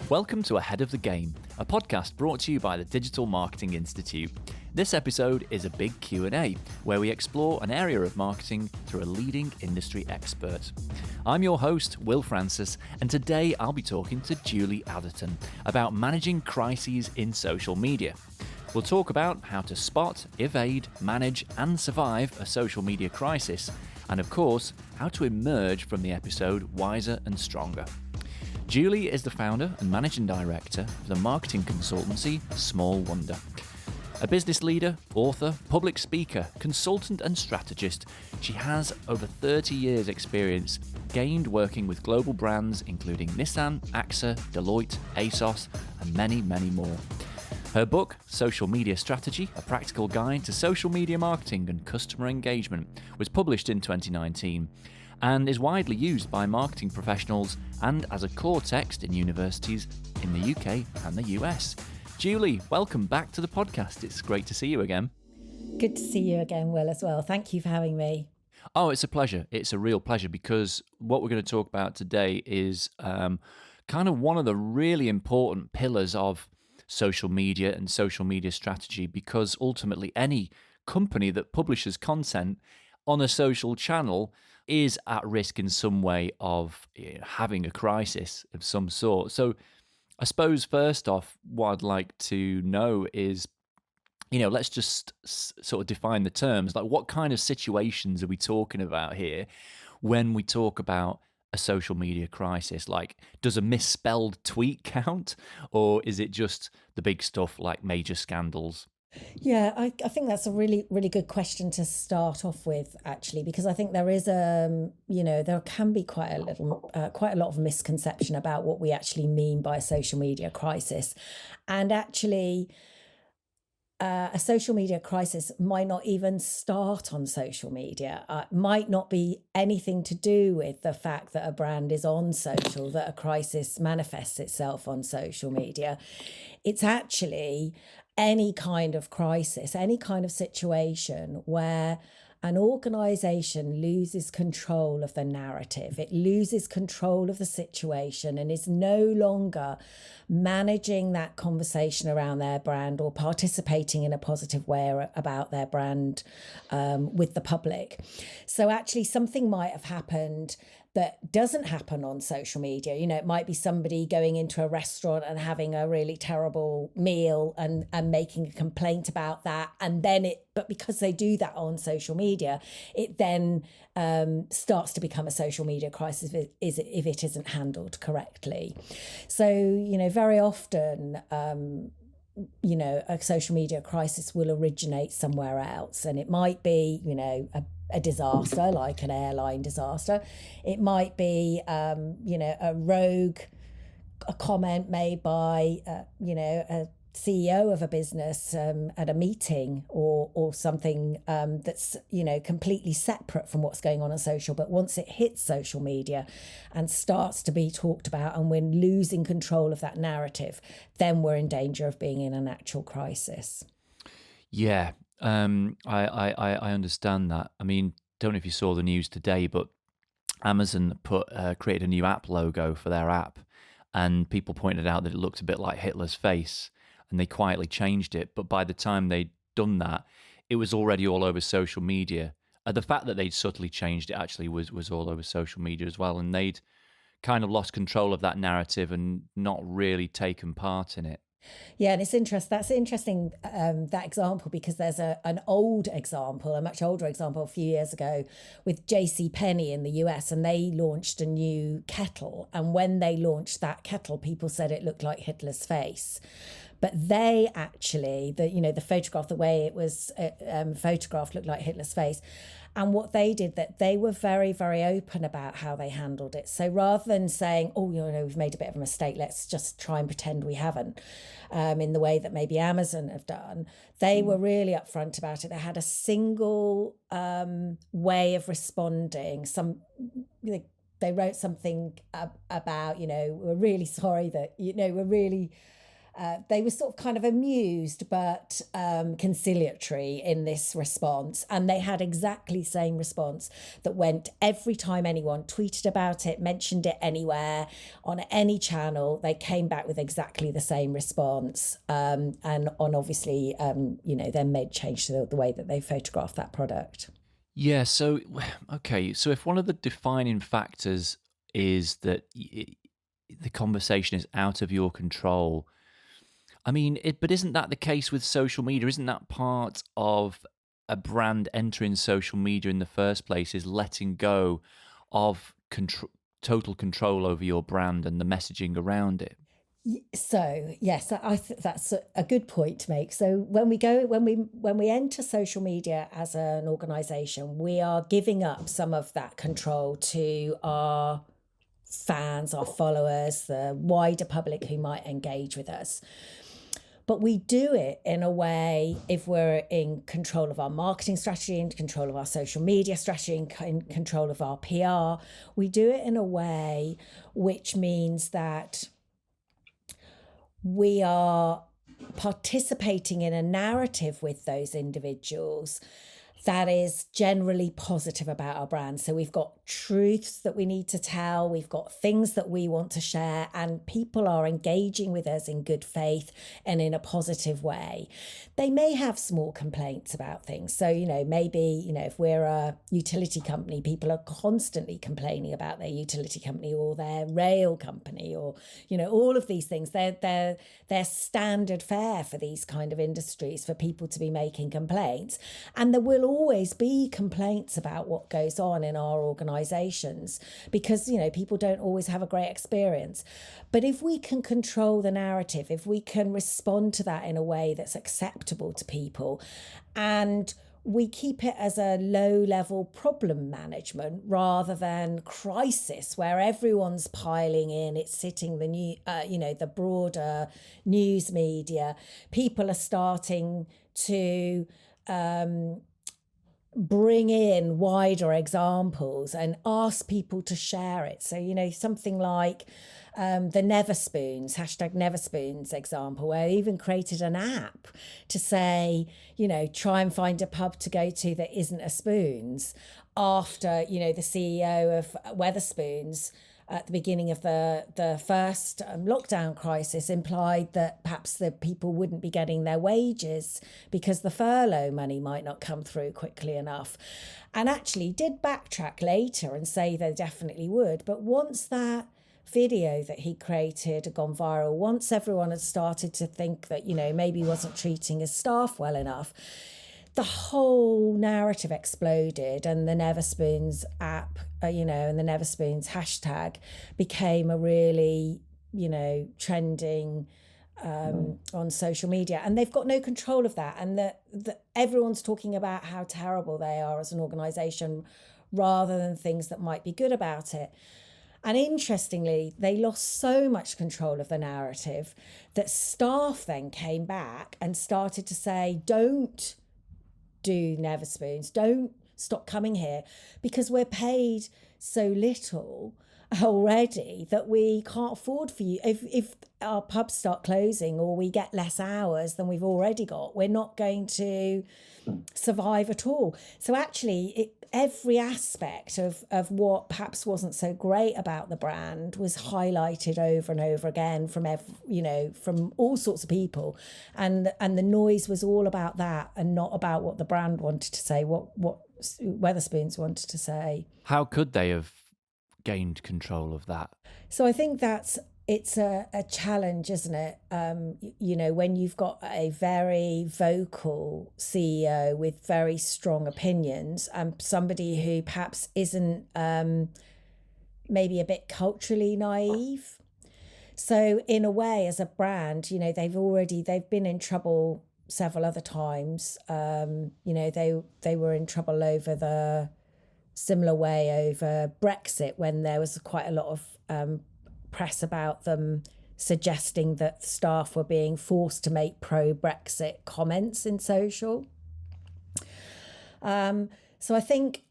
Welcome to Ahead of the Game, a podcast brought to you by the Digital Marketing Institute. This episode is a big Q&A, where we explore an area of marketing through a leading industry expert. I'm your host, Will Francis, and today I'll be talking to Julie Atherton about managing crises in social media. We'll talk about how to spot, evade, manage and survive a social media crisis, and of course, how to emerge from the episode wiser and stronger. Julie is the founder and managing director of the marketing consultancy Small Wonder. A business leader, author, public speaker, consultant and strategist, she has over 30 years experience gained working with global brands including Nissan, AXA, Deloitte, ASOS and many, many more. Her book, Social Media Strategy, A Practical Guide to Social Media Marketing and Customer Engagement, was published in 2019 and is widely used by marketing professionals and as a core text in universities in the UK and the US. Julie, welcome back to the podcast. It's great to see you again. Good to see you again, Will, as well. Thank you for having me. Oh, it's a pleasure. It's a real pleasure because what we're going to talk about today is kind of one of the really important pillars of social media and social media strategy, because ultimately any company that publishes content on a social channel is at risk in some way of having a crisis of some sort. So I suppose first off, what I'd like to know is, let's just sort of define the terms. Like, what kind of situations are we talking about here when we talk about a social media crisis? Like, does a misspelled tweet count, or is it just the big stuff like major scandals? Yeah, I think that's a really, really good question to start off with, actually, because I think there is there can be quite a lot of misconception about what we actually mean by a social media crisis. And actually, a social media crisis might not even start on social media. Might not be anything to do with the fact that a brand is on social, that a crisis manifests itself on social media. It's actually any kind of crisis, any kind of situation where an organisation loses control of the narrative, it loses control of the situation and is no longer managing that conversation around their brand or participating in a positive way about their brand with the public. So actually something might have happened that doesn't happen on social media. It might be somebody going into a restaurant and having a really terrible meal and making a complaint about that. And then but because they do that on social media, it then starts to become a social media crisis if it isn't handled correctly. So, very often, a social media crisis will originate somewhere else. And it might be, a disaster, like an airline disaster. It might be, a rogue comment made by, a CEO of a business at a meeting or something that's, completely separate from what's going on social. But once it hits social media and starts to be talked about and we're losing control of that narrative, then we're in danger of being in an actual crisis. Yeah. I understand that. I mean, don't know if you saw the news today, but Amazon created a new app logo for their app, and people pointed out that it looked a bit like Hitler's face, and they quietly changed it. But by the time they'd done that, it was already all over social media. The fact that they'd subtly changed it actually was all over social media as well, and they'd kind of lost control of that narrative and not really taken part in it. Yeah, and it's interesting. That's interesting, that example, because there's an old example, a much older example a few years ago with JCPenney in the US, and they launched a new kettle. And when they launched that kettle, people said it looked like Hitler's face. But they actually, the photograph, the way it was photographed looked like Hitler's face. And what they did, that they were very, very open about how they handled it. So rather than saying, we've made a bit of a mistake, let's just try and pretend we haven't, in the way that maybe Amazon have done, they were really upfront about it. They had a single way of responding. They wrote something about, we're really sorry that, we're really they were sort of kind of amused but conciliatory in this response. And they had exactly the same response that went every time anyone tweeted about it, mentioned it anywhere, on any channel, they came back with exactly the same response. And on obviously, then made change to the way that they photographed that product. Yeah, so, okay, so if one of the defining factors is that the conversation is out of your control, I mean, but isn't that the case with social media? Isn't that part of a brand entering social media in the first place, is letting go of total control over your brand and the messaging around it? So yes, I think that's a good point to make. So when we enter social media as an organisation, we are giving up some of that control to our fans, our followers, the wider public who might engage with us. But we do it in a way, if we're in control of our marketing strategy, in control of our social media strategy, in control of our PR, we do it in a way which means that we are participating in a narrative with those individuals that is generally positive about our brand. So we've got truths that we need to tell, we've got things that we want to share, and people are engaging with us in good faith and in a positive way. They may have small complaints about things. So, maybe, if we're a utility company, people are constantly complaining about their utility company or their rail company or, all of these things. They're standard fare for these kind of industries, for people to be making complaints. And there will always be complaints about what goes on in our organisations because, people don't always have a great experience. But if we can control the narrative, if we can respond to that in a way that's acceptable to people, and we keep it as a low-level problem management rather than crisis where everyone's piling in, it's hitting the broader news media, people are starting to bring in wider examples and ask people to share it. So, something like the Neverspoons, #Neverspoons example, where I even created an app to say, try and find a pub to go to that isn't a Spoons, after, the CEO of Wetherspoons at the beginning of the first lockdown crisis implied that perhaps the people wouldn't be getting their wages because the furlough money might not come through quickly enough, and actually did backtrack later and say they definitely would. But once that video that he created had gone viral, once everyone had started to think that, maybe he wasn't treating his staff well enough, the whole narrative exploded, and the Neverspoons app, and the Neverspoons hashtag became a really, trending on social media. And they've got no control of that. And that everyone's talking about how terrible they are as an organisation rather than things that might be good about it. And interestingly, they lost so much control of the narrative that staff then came back and started to say, don't do Neverspoons, don't stop coming here because we're paid so little already that we can't afford for you. If our pubs start closing or we get less hours than we've already got, we're not going to survive at all. So actually every aspect of what perhaps wasn't so great about the brand was highlighted over and over again from from all sorts of people, and the noise was all about that and not about what the brand wanted to say, what Wetherspoons wanted to say. How could they have gained control of that? So I think it's a challenge, isn't it? When you've got a very vocal CEO with very strong opinions and somebody who perhaps isn't maybe a bit culturally naive. So in a way, as a brand, they've been in trouble several other times. They were in trouble over the similar way over Brexit, when there was quite a lot of press about them suggesting that staff were being forced to make pro-Brexit comments in social. So I think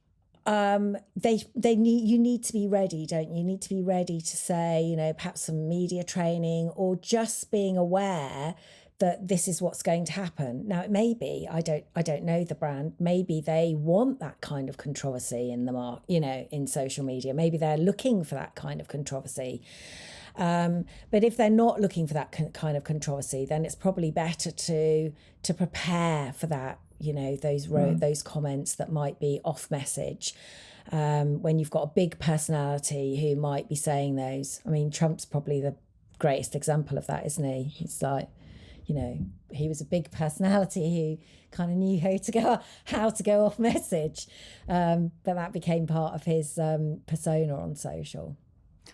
you need to be ready, don't you? You need to be ready to say, you know, perhaps some media training or just being aware that this is what's going to happen. Now, it may be, I don't know the brand, maybe they want that kind of controversy in the in social media. Maybe they're looking for that kind of controversy. But if they're not looking for that kind of controversy, then it's probably better to prepare for that, you know, those comments that might be off message. When you've got a big personality who might be saying those. I mean, Trump's probably the greatest example of that, isn't he? He's like, you know, he was a big personality who kind of knew how to go off message. But that became part of his persona on social.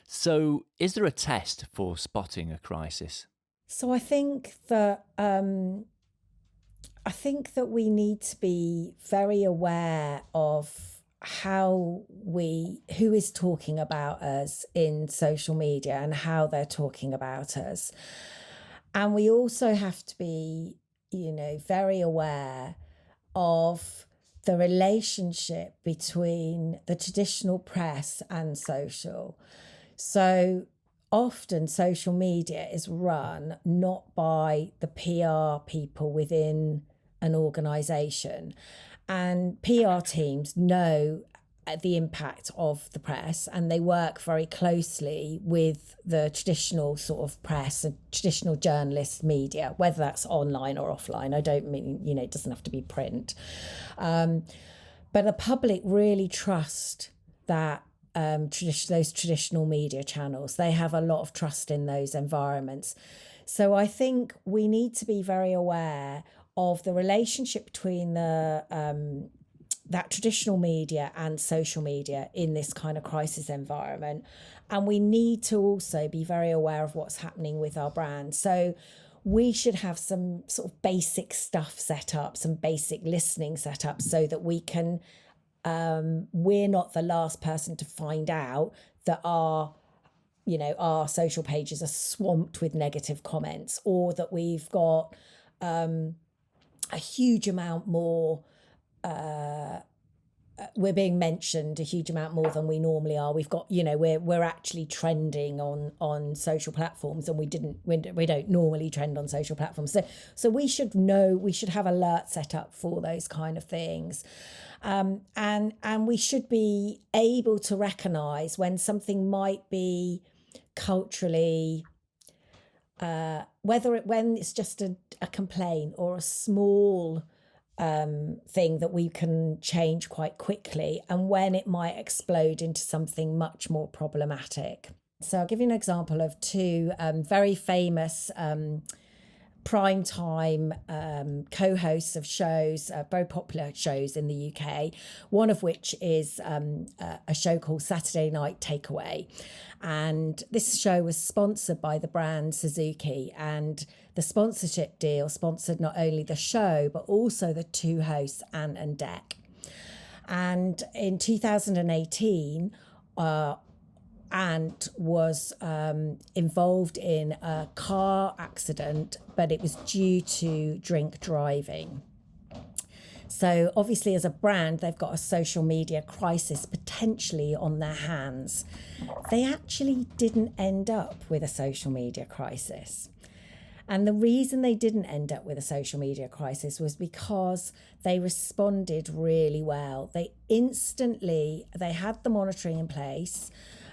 So is there a test for spotting a crisis? So I think that we need to be very aware of who is talking about us in social media and how they're talking about us. And we also have to be, you know, very aware of the relationship between the traditional press and social. So often social media is run not by the PR people within an organisation, and PR teams know the impact of the press, and they work very closely with the traditional sort of press and traditional journalist media, whether that's online or offline. I don't mean, you know, it doesn't have to be print. But the public really trust that those traditional media channels. They have a lot of trust in those environments. So I think we need to be very aware of the relationship between that traditional media and social media in this kind of crisis environment. And we need to also be very aware of what's happening with our brand. So we should have some sort of basic stuff set up, some basic listening set up, so that we can, we're not the last person to find out that our social pages are swamped with negative comments, or that we've got a huge amount more, we're being mentioned a huge amount more than we normally are. We've got, you know, we're actually trending on social platforms, and we don't normally trend on social platforms. So we should have alerts set up for those kind of things. And we should be able to recognise when something might be culturally, when it's just a complaint or a small thing that we can change quite quickly, and when it might explode into something much more problematic. So I'll give you an example of two very famous primetime co-hosts of shows, very popular shows in the UK, one of which is a show called Saturday Night Takeaway. And this show was sponsored by the brand Suzuki, and the sponsorship deal sponsored not only the show, but also the two hosts, Ant and Dec. And in 2018, Ant was involved in a car accident, but it was due to drink driving. So obviously, as a brand, they've got a social media crisis potentially on their hands. They actually didn't end up with a social media crisis. And the reason they didn't end up with a social media crisis was because they responded really well. They had the monitoring in place.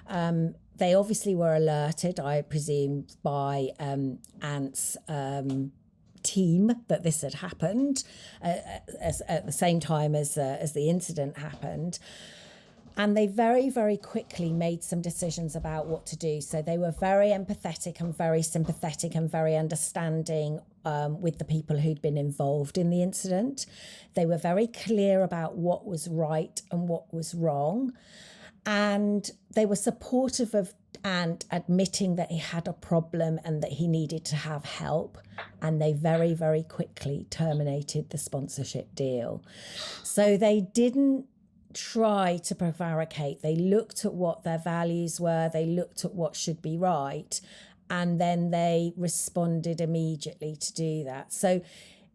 They obviously were alerted, I presume, by Ant's team that this had happened at the same time as the incident happened. And they very, very quickly made some decisions about what to do. So they were very empathetic and very sympathetic and very understanding with the people who'd been involved in the incident. They were very clear about what was right and what was wrong. And they were supportive of Ant admitting that he had a problem and that he needed to have help. And they very, very quickly terminated the sponsorship deal. So they didn't try to prevaricate. They looked at what their values were. They looked at what should be right. And then they responded immediately to do that. So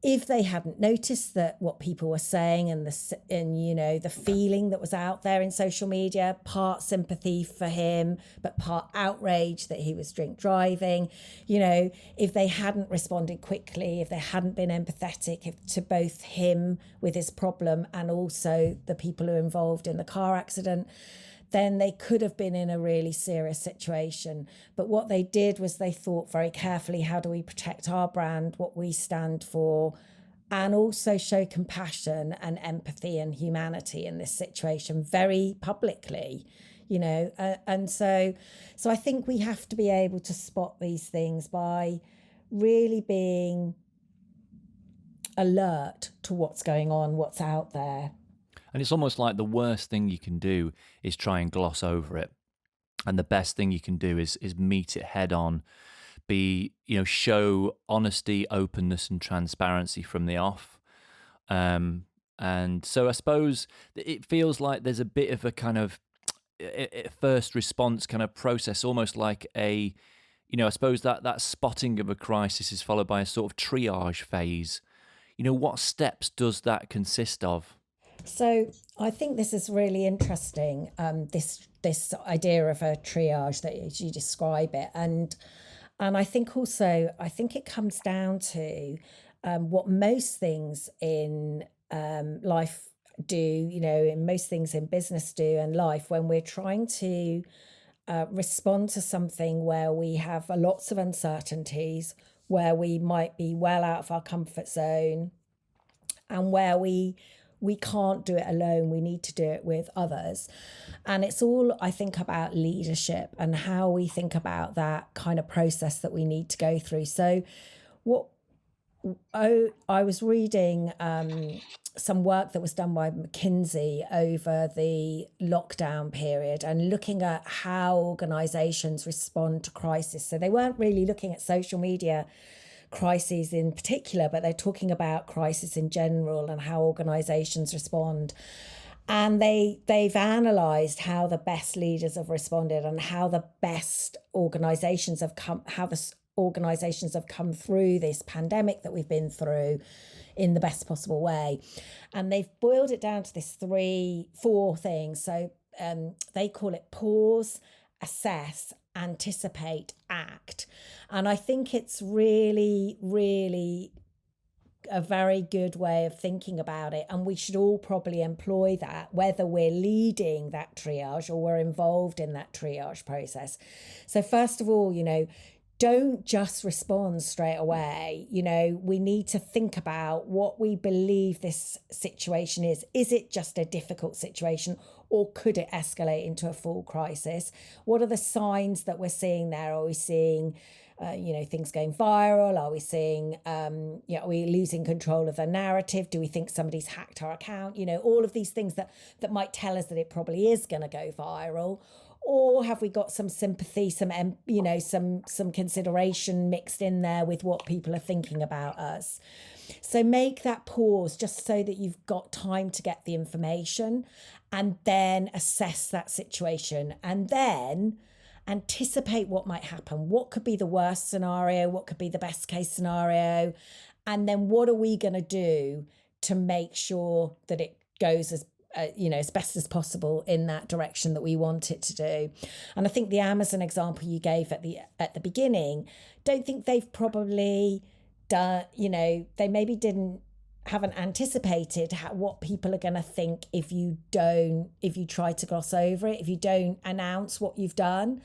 if they hadn't noticed that what people were saying and the feeling that was out there in social media, part sympathy for him, but part outrage that he was drink driving, if they hadn't responded quickly, if they hadn't been empathetic to both him with his problem and also the people who were involved in the car accident, then they could have been in a really serious situation. But what they did was they thought very carefully, how do we protect our brand, what we stand for, and also show compassion and empathy and humanity in this situation very publicly, and so I think we have to be able to spot these things by really being alert to what's going on, what's out there. And it's almost like the worst thing you can do is try and gloss over it. And the best thing you can do is meet it head on, show honesty, openness and transparency from the off. And so I suppose it feels like there's a bit of a kind of first response kind of process, almost like I suppose that spotting of a crisis is followed by a sort of triage phase. What steps does that consist of? So I think this is really interesting, this idea of a triage that as you describe it. And I think also, it comes down to what most things in life do, in most things in business do and life, when we're trying to respond to something where we have lots of uncertainties, where we might be well out of our comfort zone and where we can't do it alone. We need to do it with others. And it's all, I think, about leadership and how we think about that kind of process that we need to go through. So I was reading some work that was done by McKinsey over the lockdown period and looking at how organisations respond to crisis. So they weren't really looking at social media crises in particular, but they're talking about crisis in general and how organisations respond. And they've analysed how the best leaders have responded and how the best organisations have come through this pandemic that we've been through in the best possible way. And they've boiled it down to this 4 things. So they call it pause, assess, anticipate, act. And I think it's really, really a very good way of thinking about it. And we should all probably employ that, whether we're leading that triage or we're involved in that triage process. So first of all, don't just respond straight away. We need to think about what we believe this situation is. Is it just a difficult situation, or could it escalate into a full crisis? What are the signs that we're seeing there? Are we seeing, things going viral? Are we seeing, are we losing control of the narrative? Do we think somebody's hacked our account? All of these things that might tell us that it probably is going to go viral. Or have we got some sympathy, some consideration mixed in there with what people are thinking about us? So make that pause just so that you've got time to get the information and then assess that situation and then anticipate what might happen. What could be the worst scenario? What could be the best case scenario? And then what are we going to do to make sure that it goes as best as possible in that direction that we want it to do? And I think the Amazon example you gave at the beginning, don't think they've probably done, they maybe haven't anticipated what people are going to think if you try to gloss over it, if you don't announce what you've done,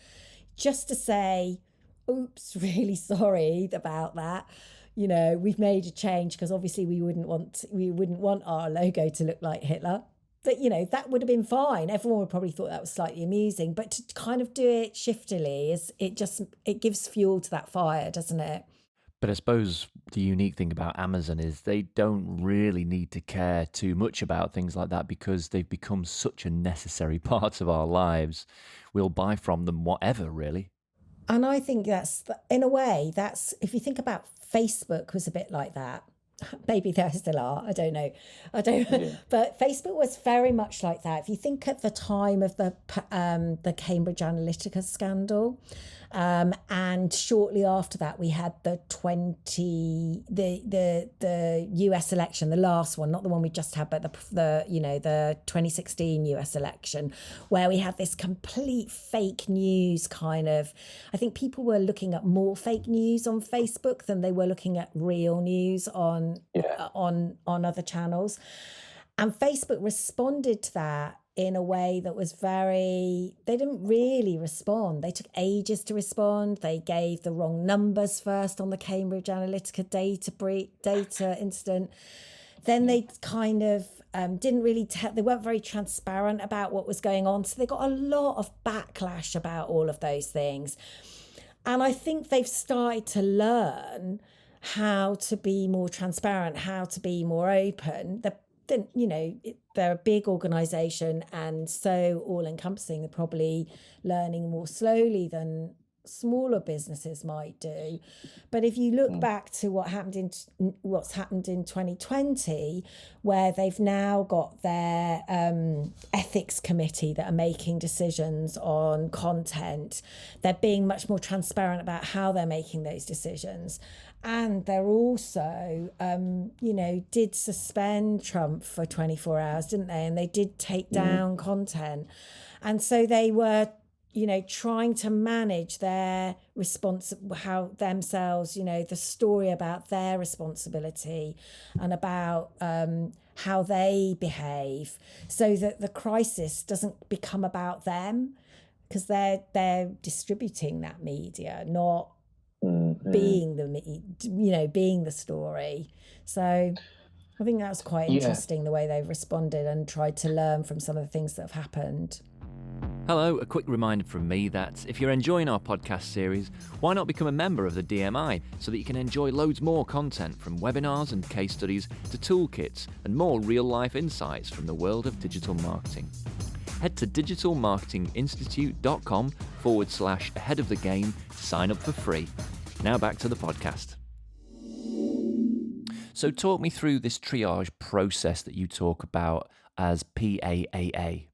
just to say, oops, really sorry about that. We've made a change because obviously we wouldn't want our logo to look like Hitler. But, that would have been fine. Everyone would probably thought that was slightly amusing. But to kind of do it shiftily, it gives fuel to that fire, doesn't it? But I suppose the unique thing about Amazon is they don't really need to care too much about things like that because they've become such a necessary part of our lives. We'll buy from them whatever, really. And I think in a way, if you think about Facebook was a bit like that. Maybe there still are. I don't know. Yeah. But Facebook was very much like that. If you think at the time of the Cambridge Analytica scandal, And shortly after that, we had the US election, the last one, not the one we just had, but the 2016 US election, where we had this complete fake news kind of. I think people were looking at more fake news on Facebook than they were looking at real news on other channels. And Facebook responded to that in a way that was they didn't really respond. They took ages to respond. They gave the wrong numbers first on the Cambridge Analytica data incident. Then they kind of didn't really, they weren't very transparent about what was going on. So they got a lot of backlash about all of those things. And I think they've started to learn how to be more transparent, how to be more open. They're a big organisation and so all-encompassing. They're probably learning more slowly than smaller businesses might do. But if you look back to what's happened in 2020, where they've now got their ethics committee that are making decisions on content, they're being much more transparent about how they're making those decisions. And they're also, did suspend Trump for 24 hours, didn't they? And they did take down content. And so they were, trying to manage their the story about their responsibility and about how they behave, so that the crisis doesn't become about them, because they're distributing that media, not being the story. So I think that's quite interesting, the way they've responded and tried to learn from some of the things that have happened. Hello, a quick reminder from me that if you're enjoying our podcast series, why not become a member of the DMI so that you can enjoy loads more content, from webinars and case studies to toolkits and more real-life insights from the world of digital marketing. Head to digitalmarketinginstitute.com/ahead of the game to sign up for free. Now back to the podcast. So talk me through this triage process that you talk about as PAAA.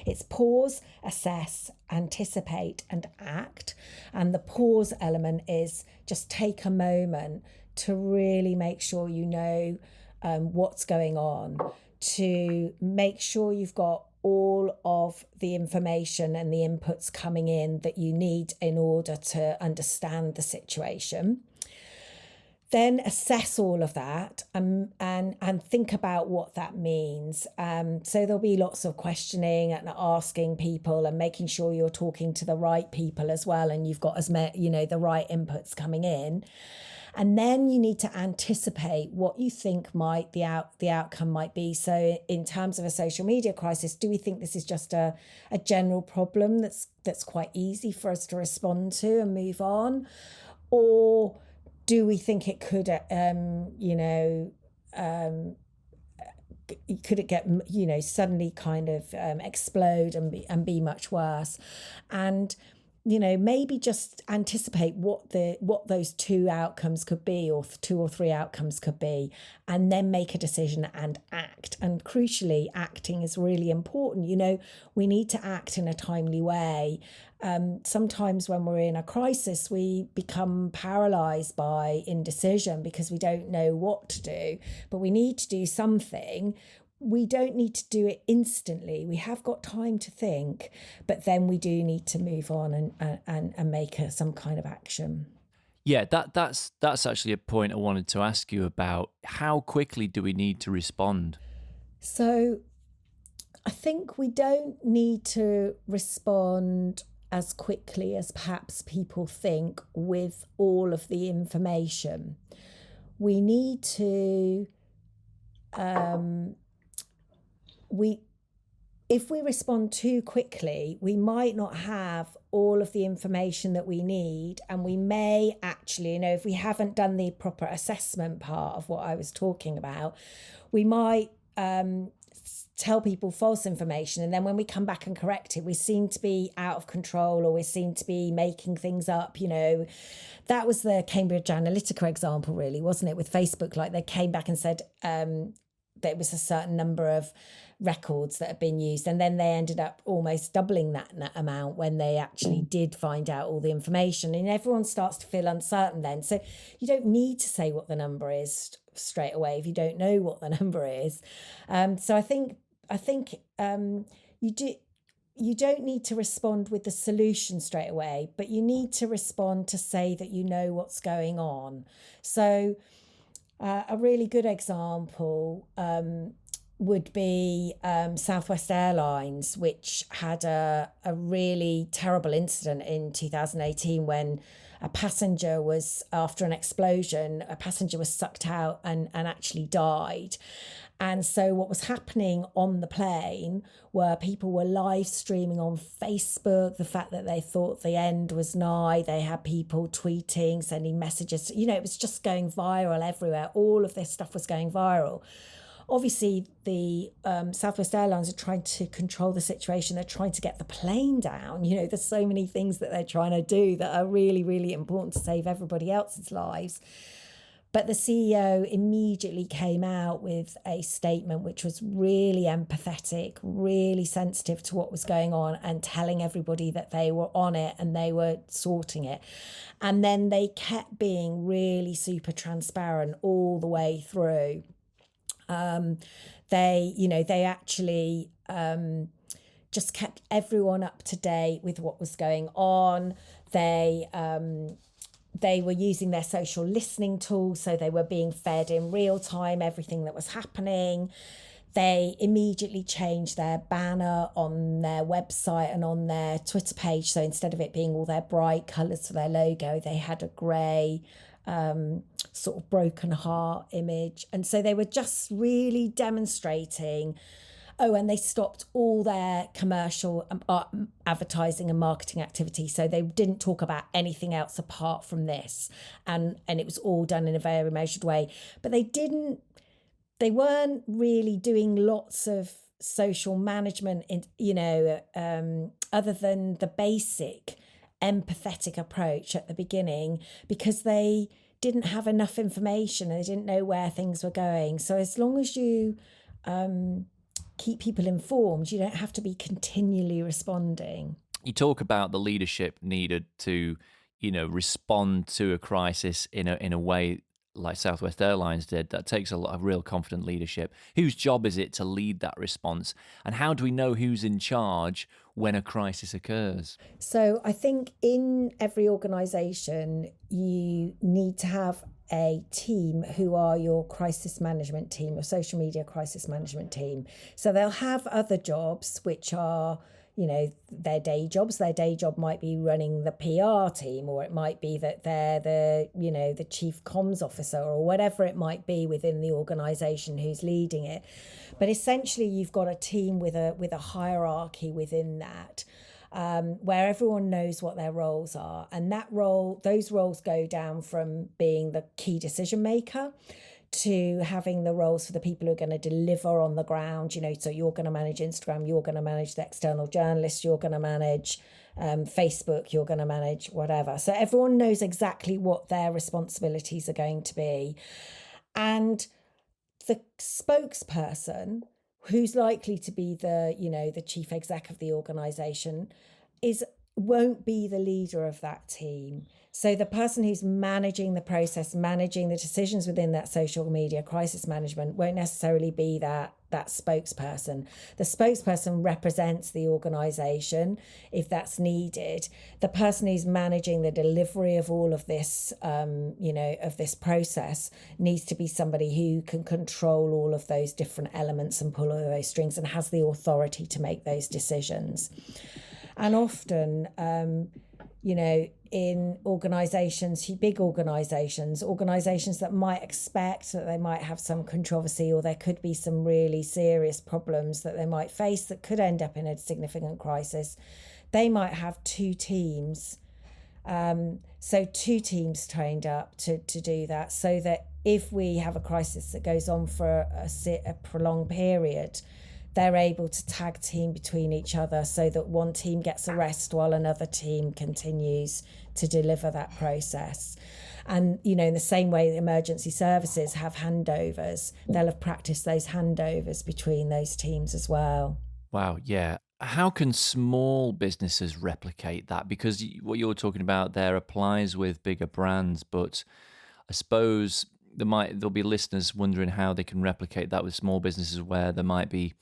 It's pause, assess, anticipate, and act. And the pause element is just take a moment to really make sure you know what's going on, to make sure you've got all of the information and the inputs coming in that you need in order to understand the situation. Then assess all of that and think about what that means. So there'll be lots of questioning and asking people and making sure you're talking to the right people as well, and you've got the right inputs coming in. And then you need to anticipate what you think the outcome might be. So in terms of a social media crisis, do we think this is just a general problem that's quite easy for us to respond to and move on? Or do we think it could, could it get, suddenly kind of explode and be much worse? And, maybe just anticipate what those two outcomes could be, or two or three outcomes could be, and then make a decision and act. And crucially, acting is really important. We need to act in a timely way. Sometimes when we're in a crisis, we become paralyzed by indecision because we don't know what to do, but we need to do something. We don't need to do it instantly. We have got time to think, but then we do need to move on and make some kind of action. Yeah, that's actually a point I wanted to ask you about. How quickly do we need to respond? So I think we don't need to respond as quickly as perhaps people think with all of the information. We need to, if we respond too quickly, we might not have all of the information that we need, and we may actually, if we haven't done the proper assessment part of what I was talking about, we might tell people false information, and then when we come back and correct it, we seem to be out of control, or we seem to be making things up. That was the Cambridge Analytica example, really, wasn't it, with Facebook? Like, they came back and said there was a certain number of records that had been used, and then they ended up almost doubling that amount when they actually did find out all the information, and everyone starts to feel uncertain then. So you don't need to say what the number is straight away if you don't know what the number is. So I think you don't need to respond with the solution straight away, but you need to respond to say that you know what's going on. So a really good example would be Southwest Airlines, which had a really terrible incident in 2018 when a passenger was, after an explosion, a passenger was sucked out and actually died. And so what was happening on the plane were people were live streaming on Facebook the fact that they thought the end was nigh. They had people tweeting, sending messages. It was just going viral everywhere. All of this stuff was going viral. Obviously, the Southwest Airlines are trying to control the situation. They're trying to get the plane down. There's so many things that they're trying to do that are really, really important to save everybody else's lives. But the CEO immediately came out with a statement which was really empathetic, really sensitive to what was going on, and telling everybody that they were on it and they were sorting it. And then they kept being really super transparent all the way through. They actually just kept everyone up to date with what was going on. They were using their social listening tools, so they were being fed in real time everything that was happening. They immediately changed their banner on their website and on their Twitter page. So instead of it being all their bright colours for their logo, they had a grey sort of broken heart image. And so they were just really demonstrating. Oh, and they stopped all their commercial advertising and marketing activity. So they didn't talk about anything else apart from this. And it was all done in a very measured way. But they weren't really doing lots of social management, other than the basic empathetic approach at the beginning, because they didn't have enough information and they didn't know where things were going. So as long as you keep people informed, you don't have to be continually responding. You talk about the leadership needed to, respond to a crisis in a way like Southwest Airlines did. That takes a lot of real confident leadership. Whose job is it to lead that response? And how do we know who's in charge when a crisis occurs? So I think in every organisation, you need to have a team who are your crisis management team, your social media crisis management team. So they'll have other jobs which are, their day jobs. Their day job might be running the PR team, or it might be that they're the chief comms officer, or whatever it might be within the organisation who's leading it. But essentially, you've got a team with a hierarchy within that, where everyone knows what their roles are. And those roles go down from being the key decision maker to having the roles for the people who are going to deliver on the ground. So you're going to manage Instagram, you're going to manage the external journalists, you're going to manage Facebook, you're going to manage whatever. So everyone knows exactly what their responsibilities are going to be. And the spokesperson, who's likely to be the chief exec of the organisation, won't be the leader of that team. So the person who's managing the process, managing the decisions within that social media crisis management, won't necessarily be that spokesperson. The spokesperson represents the organisation if that's needed. The person who's managing the delivery of all of this, of this process, needs to be somebody who can control all of those different elements and pull all of those strings and has the authority to make those decisions. And often, in organisations, big organisations that might expect that they might have some controversy, or there could be some really serious problems that they might face that could end up in a significant crisis, they might have two teams. So two teams trained up to do that, so that if we have a crisis that goes on for a prolonged period, they're able to tag team between each other so that one team gets a rest while another team continues to deliver that process. And, in the same way the emergency services have handovers, they'll have practiced those handovers between those teams as well. Wow, yeah. How can small businesses replicate that? Because what you're talking about there applies with bigger brands, but I suppose there'll be listeners wondering how they can replicate that with small businesses where there might be,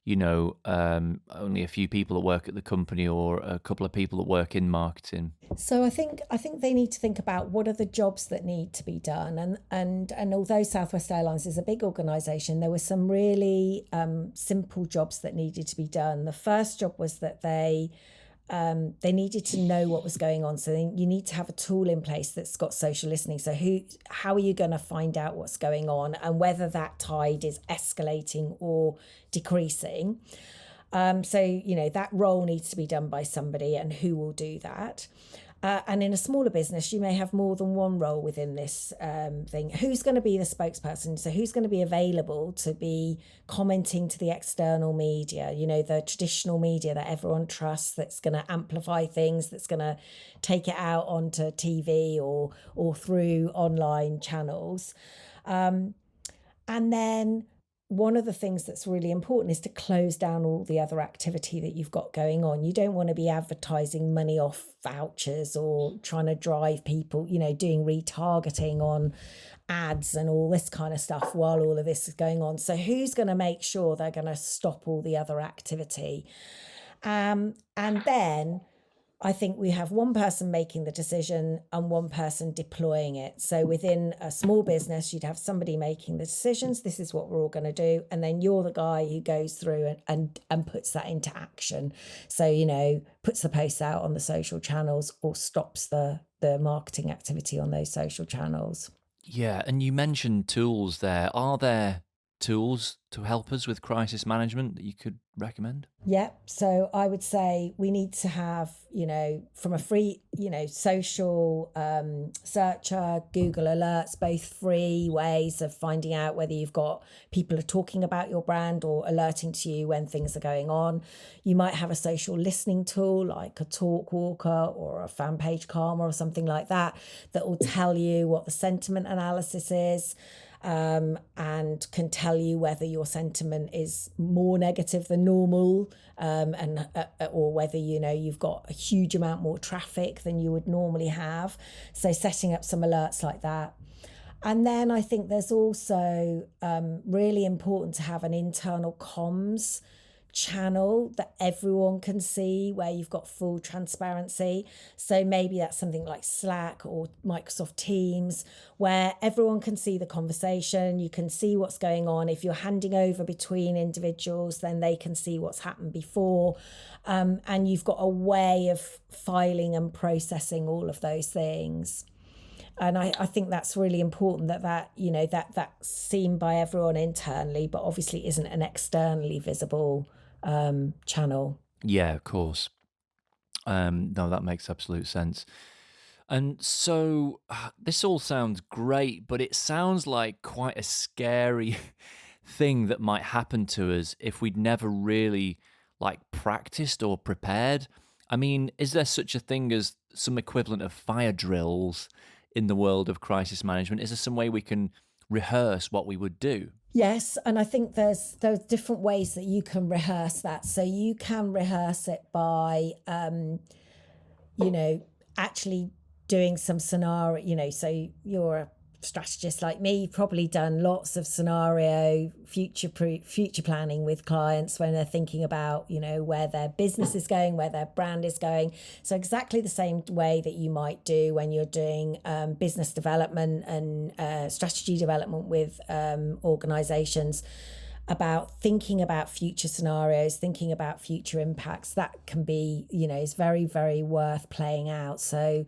only a few people that work at the company or a couple of people that work in marketing. So I think they need to think about what are the jobs that need to be done, and although Southwest Airlines is a big organisation, there were some really simple jobs that needed to be done. The first job was that they needed to know what was going on. So you need to have a tool in place that's got social listening. So how are you going to find out what's going on and whether that tide is escalating or decreasing? So that role needs to be done by somebody, and who will do that? And in a smaller business, you may have more than one role within this thing. Who's going to be the spokesperson? So who's going to be available to be commenting to the external media, the traditional media that everyone trusts, that's going to amplify things, that's going to take it out onto TV or through online channels. And then one of the things that's really important is to close down all the other activity that you've got going on. You don't want to be advertising money off vouchers or trying to drive people, doing retargeting on ads and all this kind of stuff while all of this is going on. So who's going to make sure they're going to stop all the other activity? And then I think we have one person making the decision and one person deploying it. So within a small business, you'd have somebody making the decisions. This is what we're all going to do. And then you're the guy who goes through and puts that into action. So, puts the posts out on the social channels or stops the marketing activity on those social channels. Yeah, and you mentioned tools there. Are there tools to help us with crisis management that you could recommend? Yeah, so I would say we need to have, from a free, social searcher, Google Alerts, both free ways of finding out whether you've got people are talking about your brand or alerting to you when things are going on. You might have a social listening tool like a Talk Walker or a fan page Karma or something like that will tell you what the sentiment analysis is. And can tell you whether your sentiment is more negative than normal, or whether you've got a huge amount more traffic than you would normally have. So setting up some alerts like that. And then I think there's also really important to have an internal comms channel that everyone can see, where you've got full transparency. So maybe that's something like Slack or Microsoft Teams, where everyone can see the conversation. You can see what's going on. If you're handing over between individuals, then they can see what's happened before. And you've got a way of filing and processing all of those things. And I think that's really important that's seen by everyone internally, but obviously isn't an externally visible channel. Yeah, of course. No, that makes absolute sense. And so this all sounds great, but it sounds like quite a scary thing that might happen to us if we'd never really practiced or prepared. I mean, is there such a thing as some equivalent of fire drills in the world of crisis management? Is there some way we can rehearse what we would do? Yes, and I think there's different ways that you can rehearse that. So you can rehearse it by, actually doing some scenario, so you're a strategist like me, you've probably done lots of scenario future planning with clients when they're thinking about where their business is going, where their brand is going. So exactly the same way that you might do when you're doing business development and strategy development with organizations, about thinking about future scenarios, thinking about future impacts. That can be is very, very worth playing out. So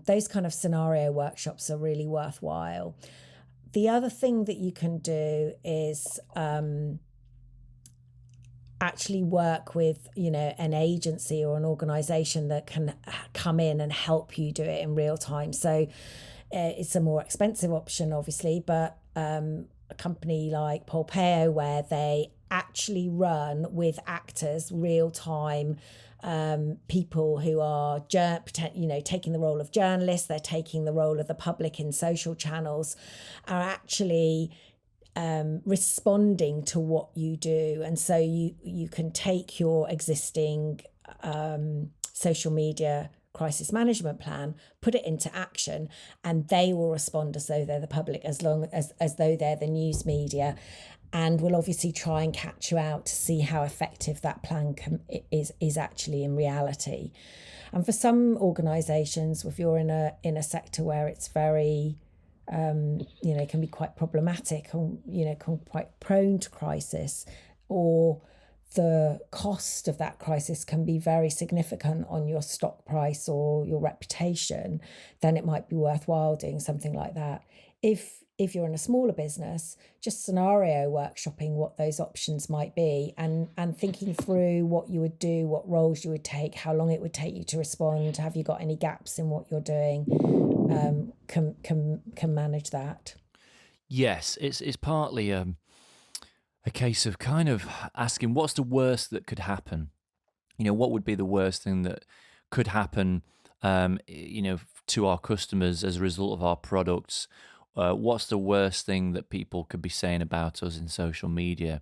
those kind of scenario workshops are really worthwhile. The other thing that you can do is actually work with, an agency or an organization that can come in and help you do it in real time. So it's a more expensive option, obviously, but a company like PAAA, where they actually run with actors, real time people who are taking the role of journalists, they're taking the role of the public in social channels, are actually responding to what you do. And so you can take your existing social media crisis management plan, put it into action, and they will respond as though they're the public, as though they're the news media, and will obviously try and catch you out to see how effective that plan is actually in reality. And for some organisations, if you're in a sector where it's very can be quite problematic, or quite prone to crisis, or the cost of that crisis can be very significant on your stock price or your reputation, then it might be worthwhile doing something like that. If you're in a smaller business, just scenario workshopping what those options might be, and thinking through what you would do, what roles you would take, how long it would take you to respond, have you got any gaps in what you're doing, can manage that. Yes, it's partly a case of kind of asking what's the worst that could happen. What would be the worst thing that could happen, to our customers as a result of our products? What's the worst thing that people could be saying about us in social media?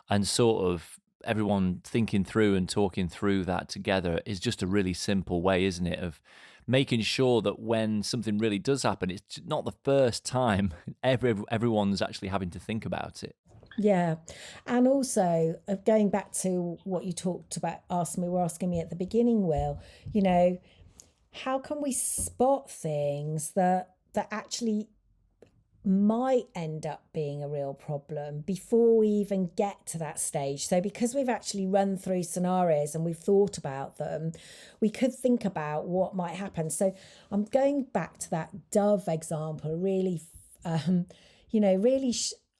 And sort of everyone thinking through and talking through that together is just a really simple way, isn't it, of making sure that when something really does happen, it's not the first time everyone's actually having to think about it. Yeah. And also going back to what you talked about, were asking me at the beginning, Will, how can we spot things that actually might end up being a real problem before we even get to that stage? So because we've actually run through scenarios and we've thought about them, we could think about what might happen. So I'm going back to that Dove example, really, I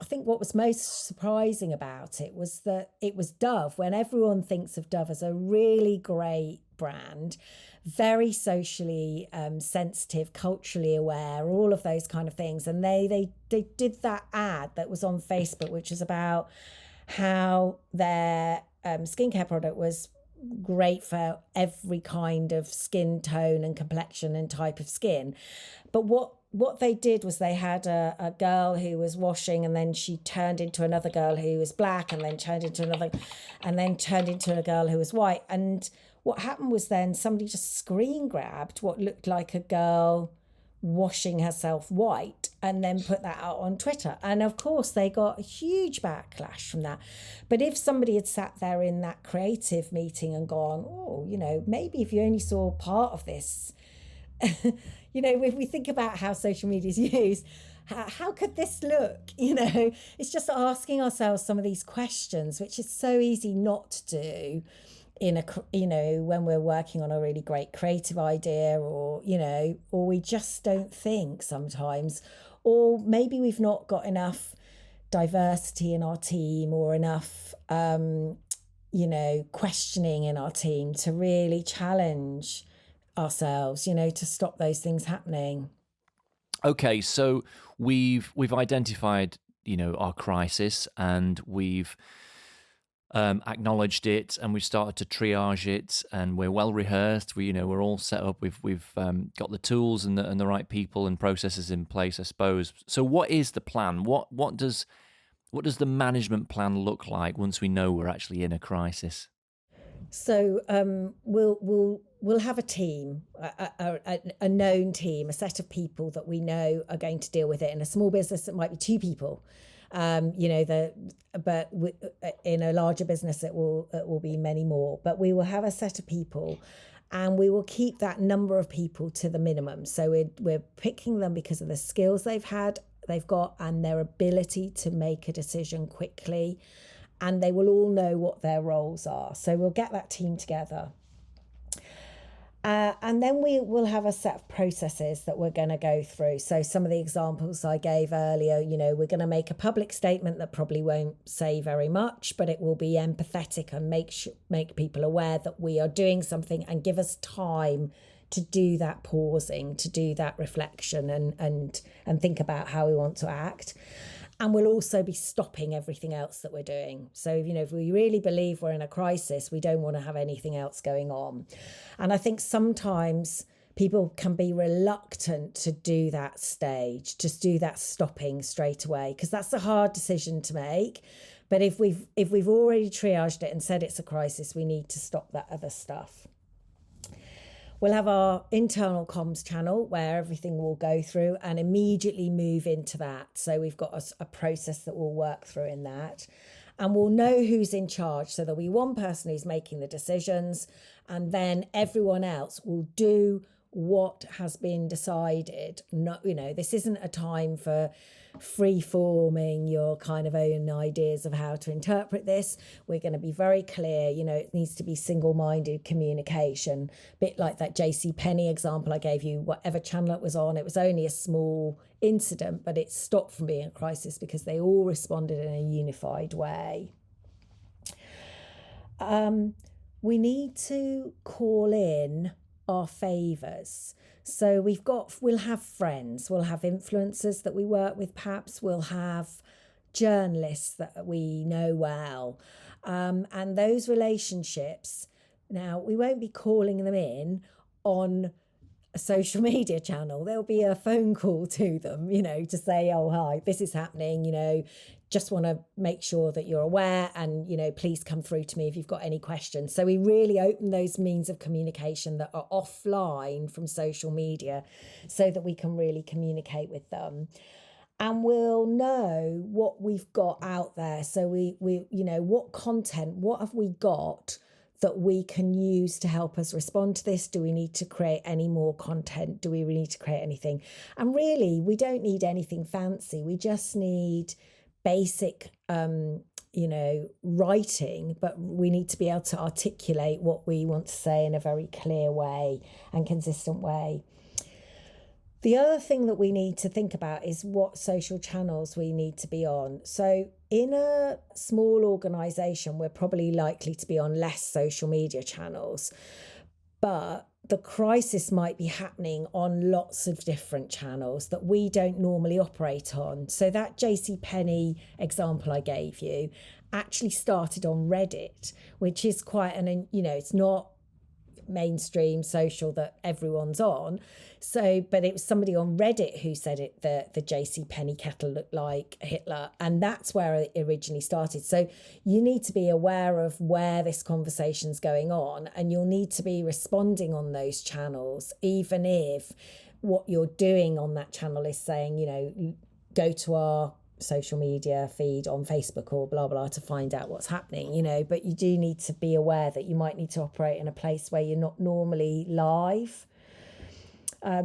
think what was most surprising about it was that it was Dove, when everyone thinks of Dove as a really great brand, very socially sensitive, culturally aware, all of those kind of things. And they did that ad that was on Facebook, which was about how their skincare product was great for every kind of skin tone and complexion and type of skin. But what they did was they had a girl who was washing, and then she turned into another girl who was black, and then turned into a girl who was white. And what happened was then somebody just screen grabbed what looked like a girl washing herself white and then put that out on Twitter. And of course, they got a huge backlash from that. But if somebody had sat there in that creative meeting and gone, maybe if you only saw part of this, if we think about how social media is used, how could this look? It's just asking ourselves some of these questions, which is so easy not to do when we're working on a really great creative idea, or we just don't think sometimes, or maybe we've not got enough diversity in our team, or enough questioning in our team to really challenge ourselves, to stop those things happening. Okay, so we've identified, our crisis, and we've acknowledged it, and we've started to triage it, and we're well rehearsed. We're all set up. We've got the tools and the right people and processes in place, I suppose. So, what is the plan? What does the management plan look like once we know we're actually in a crisis? So we'll have a team, a known team, a set of people that we know are going to deal with it. In a small business, it might be 2 people. But in a larger business, it will be many more. But we will have a set of people, and we will keep that number of people to the minimum. So we're picking them because of the skills they've got, and their ability to make a decision quickly. And they will all know what their roles are. So we'll get that team together. And then we will have a set of processes that we're going to go through. So some of the examples I gave earlier, we're going to make a public statement that probably won't say very much, but it will be empathetic and make people aware that we are doing something, and give us time to do that pausing, to do that reflection, and think about how we want to act. And we'll also be stopping everything else that we're doing. So, if we really believe we're in a crisis, we don't want to have anything else going on. And I think sometimes people can be reluctant to do that stage, just do that stopping straight away, because that's a hard decision to make. But if we've already triaged it and said it's a crisis, we need to stop that other stuff. We'll have our internal comms channel where everything will go through and immediately move into that. So we've got a process that we'll work through in that. And we'll know who's in charge. So there'll be one person who's making the decisions, and then everyone else will do what has been decided. This isn't a time for free-forming your kind of own ideas of how to interpret this. We're going to be very clear, it needs to be single-minded communication. A bit like that JCPenney example I gave you, whatever channel it was on, it was only a small incident, but it stopped from being a crisis because they all responded in a unified way. We need to call in our favours. So we'll have friends, we'll have influencers that we work with, perhaps we'll have journalists that we know well. And those relationships, now we won't be calling them in on a social media channel. There'll be a phone call to them, to say, oh, hi, this is happening, just want to make sure that you're aware and, please come through to me if you've got any questions. So we really open those means of communication that are offline from social media so that we can really communicate with them. And we'll know what we've got out there. So we what content, what have we got that we can use to help us respond to this? Do we need to create any more content? Do we need to create anything? And really, we don't need anything fancy. We just need basic, writing, but we need to be able to articulate what we want to say in a very clear way and consistent way. The other thing that we need to think about is what social channels we need to be on. So in a small organisation, we're probably likely to be on less social media channels, but the crisis might be happening on lots of different channels that we don't normally operate on. So that JCPenney example I gave you actually started on Reddit, which is quite it's not mainstream social that everyone's on. So, but it was somebody on Reddit who said it, the JCPenney kettle looked like Hitler. And that's where it originally started. So you need to be aware of where this conversation's going on, and you'll need to be responding on those channels, even if what you're doing on that channel is saying, go to our social media feed on Facebook or blah, blah, to find out what's happening, but you do need to be aware that you might need to operate in a place where you're not normally live.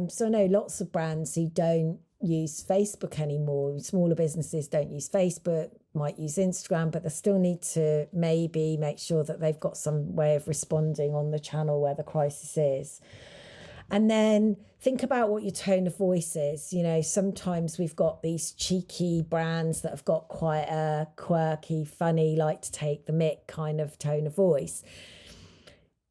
So I know lots of brands who don't use Facebook anymore. Smaller businesses don't use Facebook, might use Instagram, but they still need to maybe make sure that they've got some way of responding on the channel where the crisis is. And then think about what your tone of voice is. Sometimes we've got these cheeky brands that have got quite a quirky, funny, like to take the mick kind of tone of voice.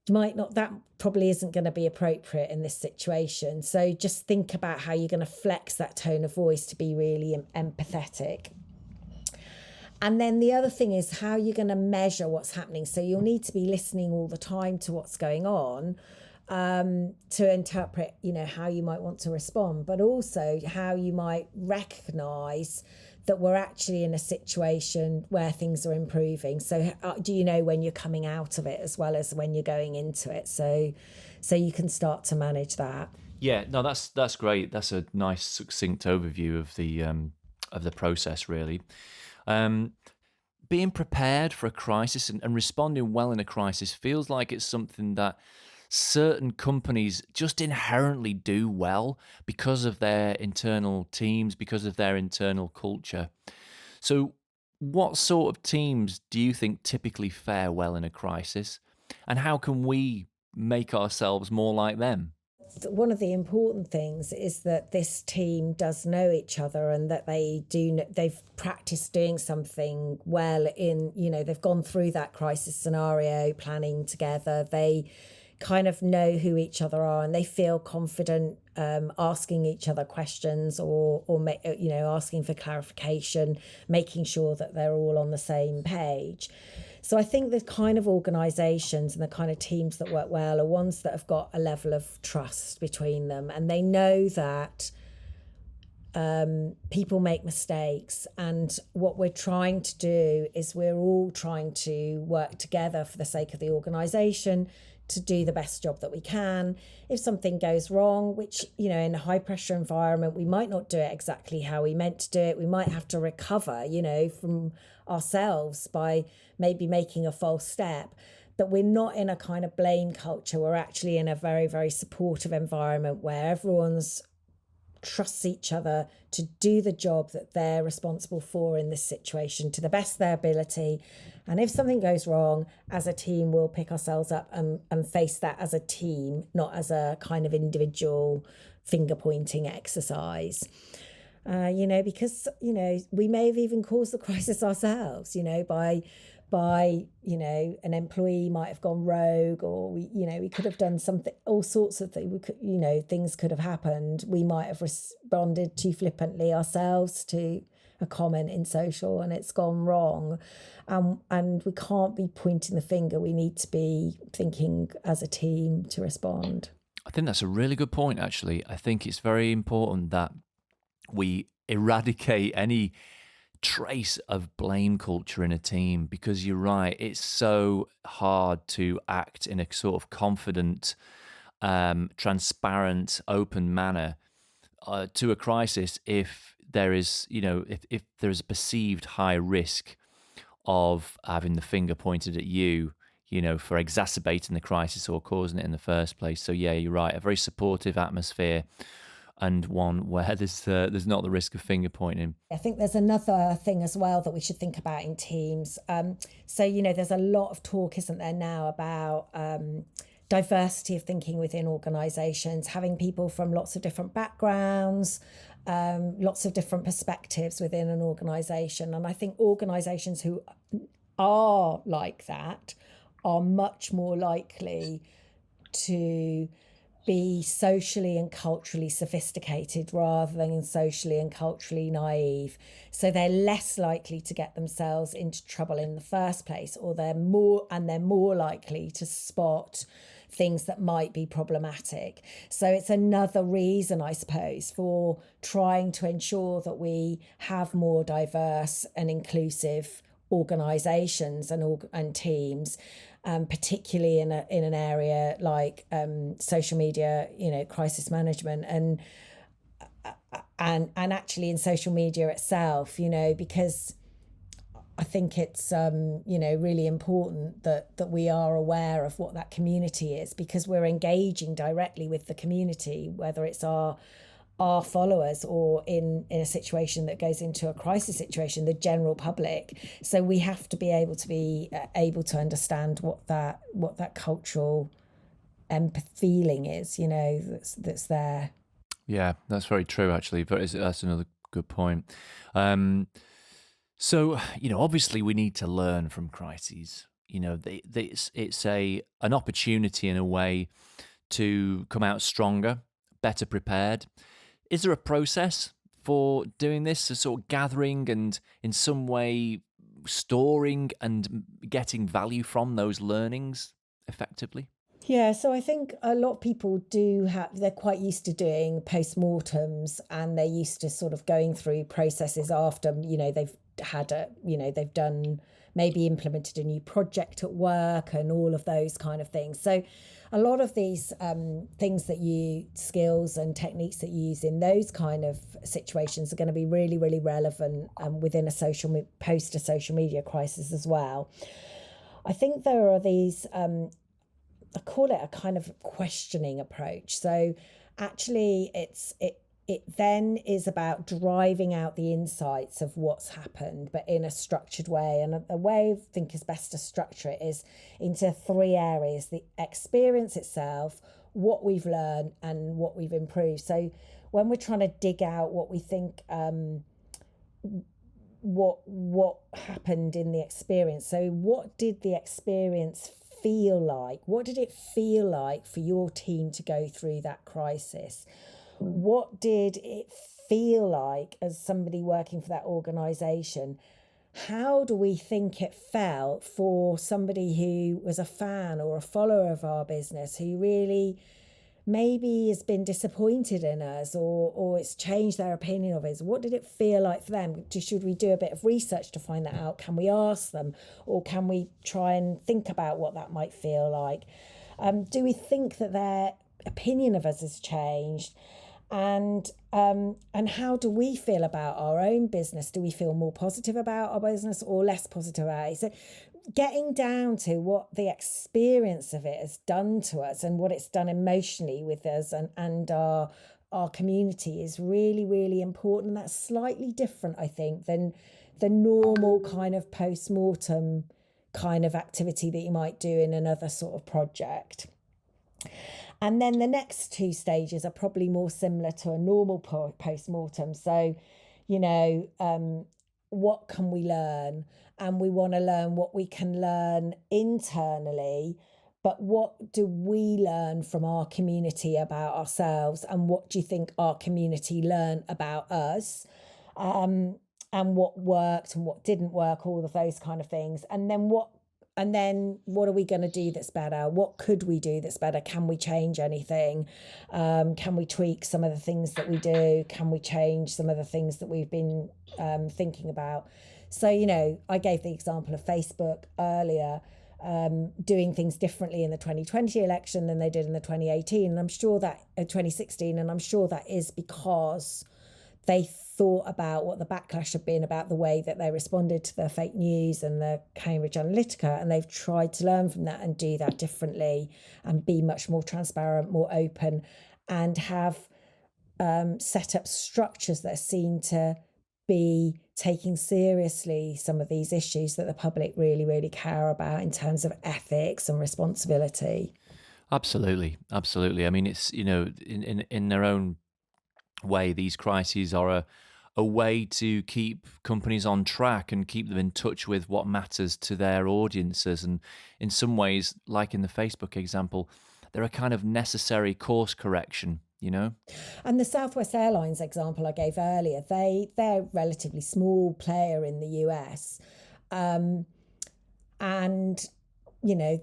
That probably isn't going to be appropriate in this situation. So just think about how you're going to flex that tone of voice to be really empathetic. And then the other thing is how you're going to measure what's happening. So you'll need to be listening all the time to what's going on, to interpret, how you might want to respond, but also how you might recognise that we're actually in a situation where things are improving. So do you know when you're coming out of it as well as when you're going into it? So you can start to manage that. Yeah, no, that's great. That's a nice succinct overview of the process, really. Being prepared for a crisis and responding well in a crisis feels like it's something that certain companies just inherently do well because of their internal teams, because of their internal culture. So what sort of teams do you think typically fare well in a crisis? And how can we make ourselves more like them? One of the important things is that this team does know each other and that they've practiced doing something well they've gone through that crisis scenario planning together. They kind of know who each other are and they feel confident asking each other questions or asking for clarification, making sure that they're all on the same page. So I think the kind of organisations and the kind of teams that work well are ones that have got a level of trust between them, and they know that people make mistakes, and what we're trying to do is we're all trying to work together for the sake of the organisation to do the best job that we can. If something goes wrong, which, in a high pressure environment, we might not do it exactly how we meant to do it. We might have to recover, from ourselves by maybe making a false step. That we're not in a kind of blame culture. We're actually in a very, very supportive environment where everyone's trusts each other to do the job that they're responsible for in this situation to the best of their ability. And if something goes wrong, as a team, we'll pick ourselves up and face that as a team, not as a kind of individual finger pointing exercise. Because we may have even caused the crisis ourselves, by an employee might have gone rogue, or we could have done something, all sorts of things. We could, things could have happened. We might have responded too flippantly ourselves to a comment in social, and it's gone wrong. And we can't be pointing the finger. We need to be thinking as a team to respond. I think that's a really good point, actually. I think it's very important that we eradicate any trace of blame culture in a team, because you're right, it's so hard to act in a sort of confident, transparent, open manner to a crisis if there is, if there is a perceived high risk of having the finger pointed at you, for exacerbating the crisis or causing it in the first place. So yeah, you're right, a very supportive atmosphere, and one where there's not the risk of finger pointing. I think there's another thing as well that we should think about in teams. There's a lot of talk, isn't there, now about diversity of thinking within organisations, having people from lots of different backgrounds, lots of different perspectives within an organisation. And I think organisations who are like that are much more likely to be socially and culturally sophisticated rather than socially and culturally naive. So they're less likely to get themselves into trouble in the first place, or they're more likely to spot things that might be problematic. So it's another reason, I suppose, for trying to ensure that we have more diverse and inclusive organisations and teams, particularly in an area like social media, crisis management, and actually in social media itself, because I think it's really important that we are aware of what that community is, because we're engaging directly with the community, whether it's our followers or in a situation that goes into a crisis situation, the general public. So we have to be able to understand what that cultural feeling is, that's there. Yeah, that's very true, actually. But that's another good point. So, obviously we need to learn from crises. It's an opportunity in a way to come out stronger, better prepared. Is there a process for doing this, a sort of gathering and in some way storing and getting value from those learnings effectively? Yeah, so I think a lot of people they're quite used to doing postmortems, and they're used to sort of going through processes after, they've done, maybe implemented a new project at work and all of those kind of things. So a lot of these skills and techniques that you use in those kind of situations are going to be really, really relevant within a social media crisis as well. I think there are these, I call it a kind of questioning approach. So actually it then is about driving out the insights of what's happened, but in a structured way. And a way I think is best to structure it is into 3 areas: the experience itself, what we've learned, and what we've improved. So when we're trying to dig out what we think, what happened in the experience. So what did the experience feel like? What did it feel like for your team to go through that crisis? What did it feel like as somebody working for that organisation? How do we think it felt for somebody who was a fan or a follower of our business, who really maybe has been disappointed in us, or it's changed their opinion of us? What did it feel like for them? Should we do a bit of research to find that out? Can we ask them, or can we try and think about what that might feel like? Do we think that their opinion of us has changed? And how do we feel about our own business? Do we feel more positive about our business or less positive about it? So getting down to what the experience of it has done to us and what it's done emotionally with us and our community is really, really important. And that's slightly different, I think, than the normal kind of post-mortem kind of activity that you might do in another sort of project. And then the next two stages are probably more similar to a normal post-mortem. So, what can we learn? And we want to learn what we can learn internally, but what do we learn from our community about ourselves? And what do you think our community learned about us? And what worked and what didn't work, all of those kind of things. And then what are we going to do that's better? What could we do that's better? Can we change anything? Can we tweak some of the things that we do? Can we change some of the things that we've been thinking about? So, I gave the example of Facebook earlier, doing things differently in the 2020 election than they did in the 2018. And I'm sure that 2016, and I'm sure that is because they thought about what the backlash had been about the way that they responded to the fake news and the Cambridge Analytica, and they've tried to learn from that and do that differently and be much more transparent, more open, and have set up structures that are seen to be taking seriously some of these issues that the public really, really care about in terms of ethics and responsibility. Absolutely. I mean, it's, in their own way, these crises are a way to keep companies on track and keep them in touch with what matters to their audiences. And in some ways, like in the Facebook example, they're a kind of necessary course correction, And the Southwest Airlines example I gave earlier, they're a relatively small player in the US.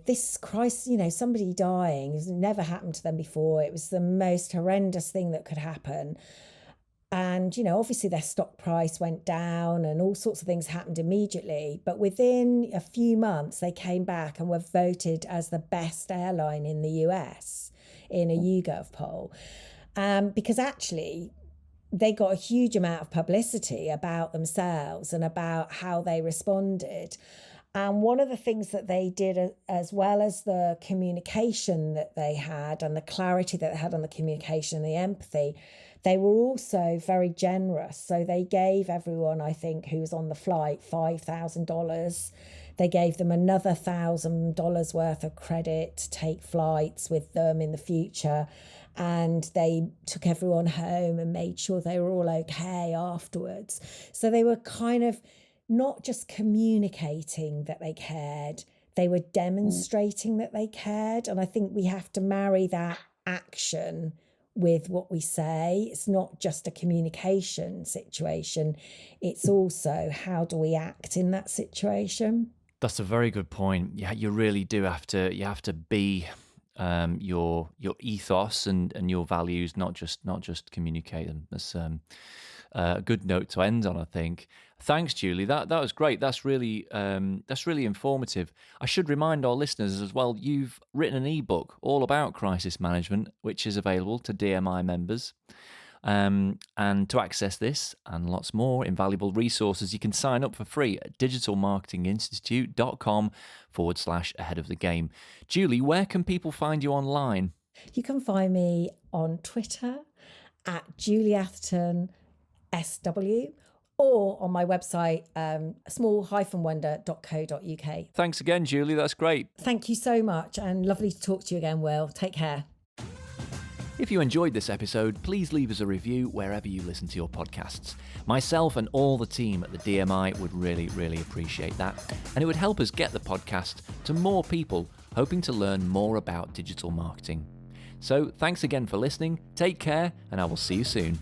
This crisis, somebody dying has never happened to them before. It was the most horrendous thing that could happen. And, obviously their stock price went down and all sorts of things happened immediately. But within a few months, they came back and were voted as the best airline in the US in a YouGov poll. Because actually they got a huge amount of publicity about themselves and about how they responded. And one of the things that they did, as well as the communication that they had and the clarity that they had on the communication and the empathy, they were also very generous. So they gave everyone, I think, who was on the flight $5,000. They gave them another $1,000 worth of credit to take flights with them in the future. And they took everyone home and made sure they were all okay afterwards. So they were kind of not just communicating that they cared, they were demonstrating that they cared. And I think we have to marry that action with what we say. It's not just a communication situation. It's also how do we act in that situation? That's a very good point. Yeah, you really do have to be your ethos and your values, not just communicate them. That's a good note to end on, I think. Thanks, Julie. That was great. That's really informative. I should remind our listeners as well, you've written an ebook all about crisis management, which is available to DMI members. And to access this and lots more invaluable resources, you can sign up for free at digitalmarketinginstitute.com/ahead of the game. Julie, where can people find you online? You can find me on Twitter at Julie Atherton SW, or on my website, small-wonder.co.uk. Thanks again, Julie. That's great. Thank you so much, and lovely to talk to you again, Will. Take care. If you enjoyed this episode, please leave us a review wherever you listen to your podcasts. Myself and all the team at the DMI would really, really appreciate that, and it would help us get the podcast to more people hoping to learn more about digital marketing. So thanks again for listening, take care, and I will see you soon.